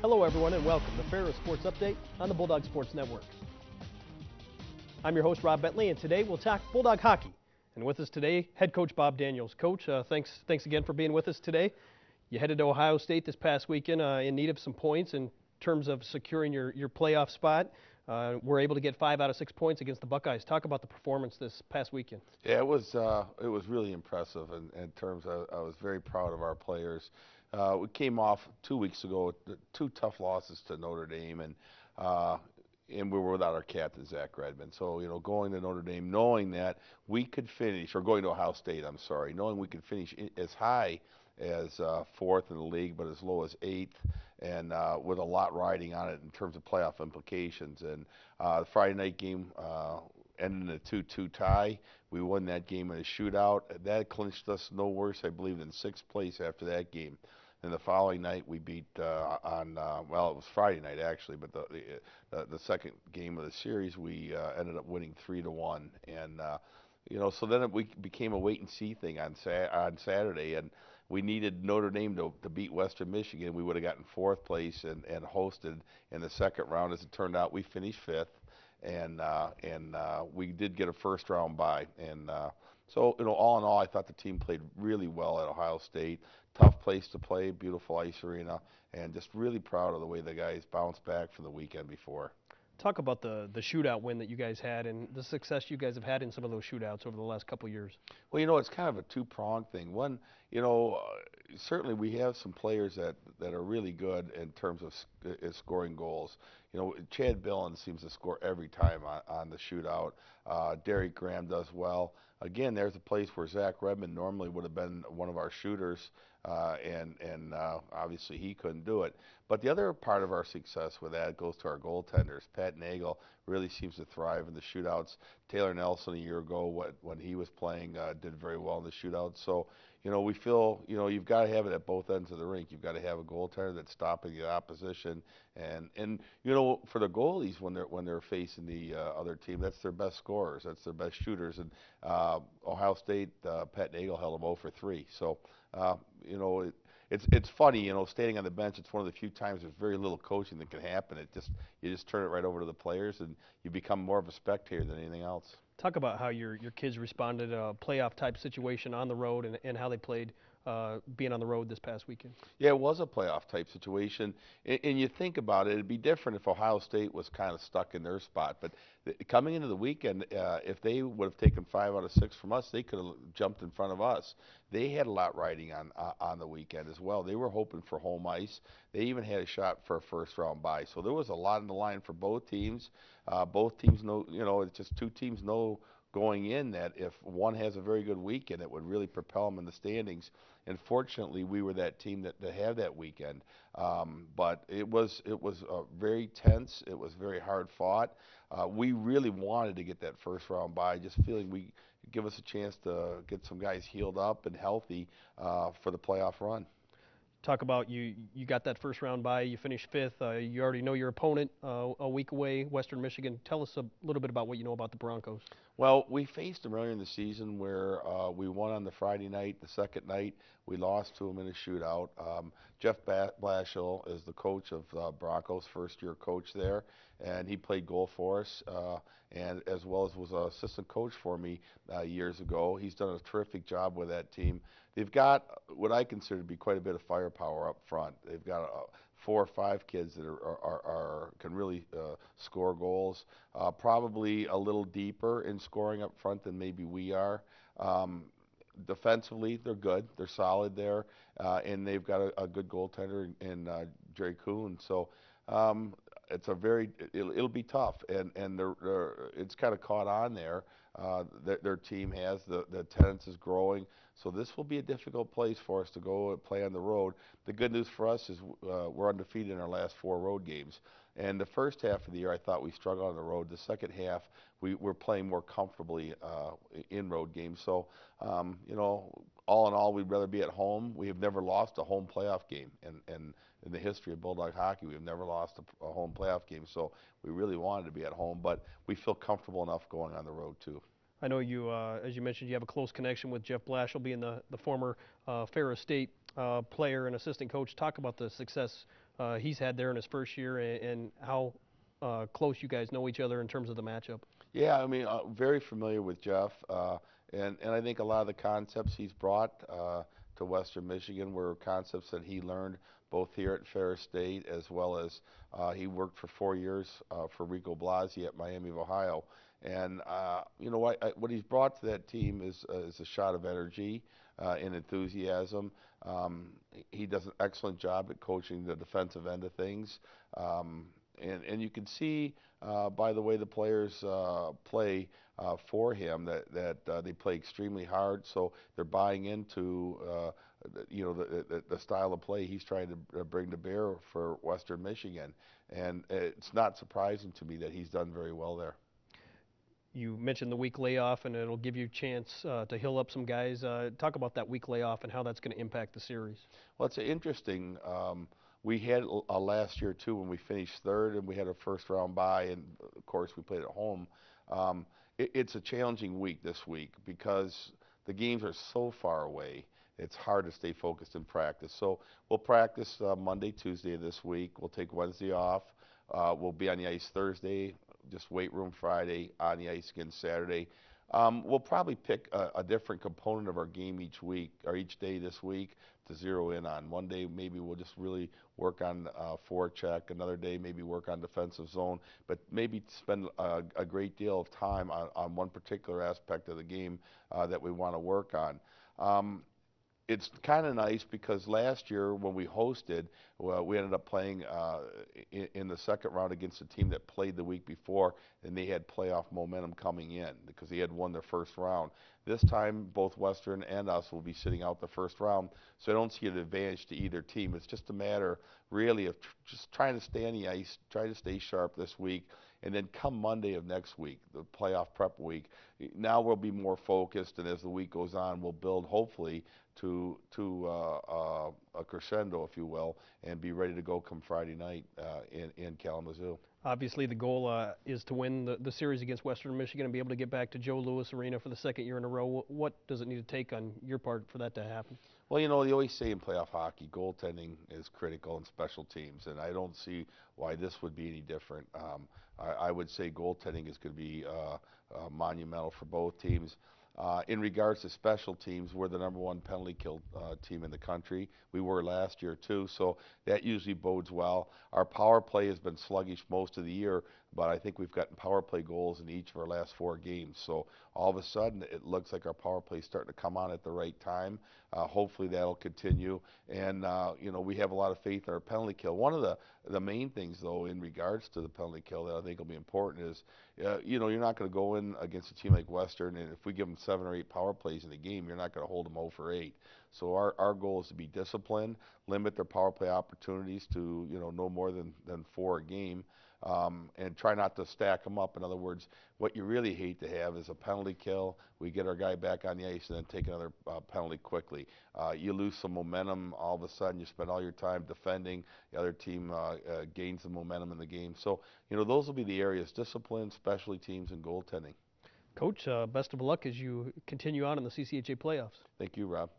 Hello everyone and welcome to Ferris Sports Update on the Bulldog Sports Network. I'm your host Rob Bentley, and today we'll talk Bulldog Hockey. And with us today, head coach Bob Daniels. Coach, thanks again for being with us today. You headed to Ohio State this past weekend in need of some points in terms of securing your playoff spot. We're able to get 5 out of 6 points against the Buckeyes. Talk about the performance this past weekend. Yeah, it was really impressive in terms of, I was very proud of our players. We came off 2 weeks ago with 2 tough losses to Notre Dame, and we were without our captain, Zach Redmond. So, going to Notre Dame, knowing that we could finish, or going to Ohio State, I'm sorry, knowing we could finish as high as 4th in the league, but as low as 8th, and with a lot riding on it in terms of playoff implications. And the Friday night game ended in a 2-2 tie. We won that game in a shootout. That clinched us no worse, I believe, than 6th place after that game. And the following night, we beat it was Friday night actually, but the second game of the series, we ended up winning 3-1. And so then it became a wait and see thing on Saturday, and we needed Notre Dame to beat Western Michigan. We would have gotten 4th place and hosted in the second round. As it turned out, we finished 5th. And we did get a first round bye, and so all in all, I thought the team played really well at Ohio State. Tough place to play, beautiful ice arena, and just really proud of the way the guys bounced back from the weekend before. Talk about the shootout win that you guys had and the success you guys have had in some of those shootouts over the last couple of years. Well, it's kind of a two-pronged thing. One, certainly we have some players that are really good in terms of scoring goals. Chad Billon seems to score every time on the shootout. Derek Graham does well. Again, there's a place where Zach Redmond normally would have been one of our shooters, and obviously he couldn't do it. But the other part of our success with that goes to our goaltenders. Pat Nagel really seems to thrive in the shootouts. Taylor Nelson a year ago, when he was playing, did very well in the shootouts. So, we feel, you've got to have it at both ends of the rink. You've got to have a goaltender that's stopping the opposition, and for the goalies when they're facing the other team, that's their best scorers, that's their best shooters. And Ohio State, Pat Nagel held them 0 for 3. So, it's funny, standing on the bench. It's one of the few times there's very little coaching that can happen. You just turn it right over to the players, and you become more of a spectator than anything else. Talk about how your kids responded to a playoff type situation on the road and how they played being on the road this past weekend. Yeah, it was a playoff type situation, and you think about it, it'd be different if Ohio State was kind of stuck in their spot. But coming into the weekend, if they would have taken 5 out of 6 from us, they could have jumped in front of us. They had a lot riding on the weekend as well. They were hoping for home ice. They even had a shot for a first round bye. So there was a lot on the line for both teams. Both teams know, it's just 2 teams know going in that if one has a very good weekend, it would really propel them in the standings. And fortunately, we were that team that had that weekend. But it was very tense. It was very hard fought. We really wanted to get that first round bye, just feeling we give us a chance to get some guys healed up and healthy for the playoff run. Talk about you got that first round bye. You finished 5th. You already know your opponent a week away, Western Michigan. Tell us a little bit about what you know about the Broncos. Well, we faced them earlier in the season where we won on the Friday night. The second night, we lost to them in a shootout. Jeff Blashill is the coach of Broncos, first-year coach there, and he played goal for us, and as well as was an assistant coach for me years ago. He's done a terrific job with that team. They've got what I consider to be quite a bit of firepower up front. They've got 4 or 5 kids that can really score goals. Probably a little deeper in scoring up front than maybe we are. Defensively, they're good. They're solid there, and they've got a good goaltender in Jerry Kuhn. So it's it'll be tough, and it's kind of caught on there. Their team has the attendance is growing, so this will be a difficult place for us to go and play on the road. The good news for us is we're undefeated in our last 4 road games. And the first half of the year, I thought we struggled on the road. The second half, we're playing more comfortably in road games. So, all in all, we'd rather be at home. We have never lost a home playoff game, and in the history of Bulldog hockey, we've never lost a home playoff game. So we really wanted to be at home, but we feel comfortable enough going on the road too. I know you, as you mentioned, you have a close connection with Jeff Blashill, being the former Ferris State player and assistant coach. Talk about the success he's had there in his first year, and how close you guys know each other in terms of the matchup. Yeah, I mean, very familiar with Jeff, and I think a lot of the concepts he's brought to Western Michigan were concepts that he learned both here at Ferris State, as well as he worked for 4 years for Rico Blasi at Miami of Ohio. And you know what he's brought to that team is a shot of energy and enthusiasm. He does an excellent job at coaching the defensive end of things. And you can see by the way the players play for him that they play extremely hard. So they're buying into you know the style of play he's trying to bring to bear for Western Michigan. And it's not surprising to me that he's done very well there. You mentioned the week layoff, and it'll give you a chance to heal up some guys. Talk about that week layoff and how that's going to impact the series. Well, it's interesting. We had last year too when we finished third and we had a first round bye, and of course we played at home. It's a challenging week this week because the games are so far away. It's hard to stay focused in practice. So we'll practice Monday, Tuesday of this week. We'll take Wednesday off. We'll be on the ice Thursday, just weight room Friday, on the ice again Saturday. We'll probably pick a different component of our game each week or each day this week to zero in on. One day maybe we'll just really work on forecheck. Another day maybe work on defensive zone. But maybe spend a great deal of time on one particular aspect of the game that we want to work on. It's kind of nice because last year when we hosted, well, we ended up playing in the second round against a team that played the week before, and they had playoff momentum coming in because they had won their first round. This time, both Western and us will be sitting out the first round, so I don't see an advantage to either team. It's just a matter, really, of just trying to stay on the ice, try to stay sharp this week, and then come Monday of next week, the playoff prep week, now we'll be more focused, and as the week goes on, we'll build, hopefully, to a crescendo, if you will, and be ready to go come Friday night in Kalamazoo. Obviously, the goal is to win the series against Western Michigan and be able to get back to Joe Louis Arena for the second year in a row. What does it need to take on your part for that to happen? Well, you know, they always say in playoff hockey, goaltending is critical in special teams, and I don't see why this would be any different. I would say goaltending is going to be monumental for both teams. In regards to special teams, we're the #1 penalty kill team in the country. We were last year too, so that usually bodes well. Our power play has been sluggish most of the year, but I think we've gotten power play goals in each of our last 4 games. So all of a sudden, it looks like our power play is starting to come on at the right time. Hopefully that'll continue, and you know, we have a lot of faith in our penalty kill. One of the main things, though, in regards to the penalty kill that I think will be important is, you know, you're not going to go in against a team like Western, and if we give them 7 or 8 power plays in a game, you're not going to hold them 0 for 8. So our goal is to be disciplined, limit their power play opportunities to, you know, no more than 4 a game, and try not to stack them up. In other words, what you really hate to have is a penalty kill. We get our guy back on the ice and then take another penalty quickly. You lose some momentum. All of a sudden, you spend all your time defending. The other team gains the momentum in the game. So, you know, those will be the areas: discipline, specialty teams, and goaltending. Coach, best of luck as you continue on in the CCHA playoffs. Thank you, Rob.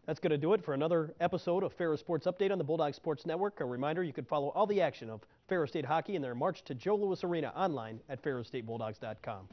That's going to do it for another episode of Ferris Sports Update on the Bulldog Sports Network. A reminder, you can follow all the action of Ferris State Hockey in their march to Joe Louis Arena online at ferrisstatebulldogs.com.